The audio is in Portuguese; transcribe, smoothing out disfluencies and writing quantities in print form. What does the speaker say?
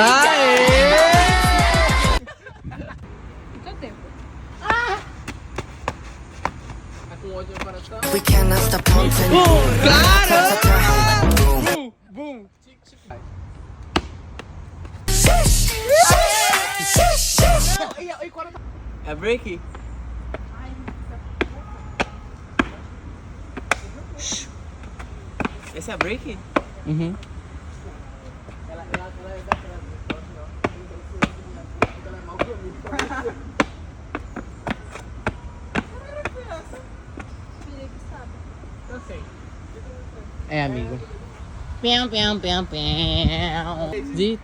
Aê! Seu tempo. Tá com ódio no coração? Caramba! Bum! É break? Esse é break? Uhum. É, amigo. Pião, pião, pião, pião. De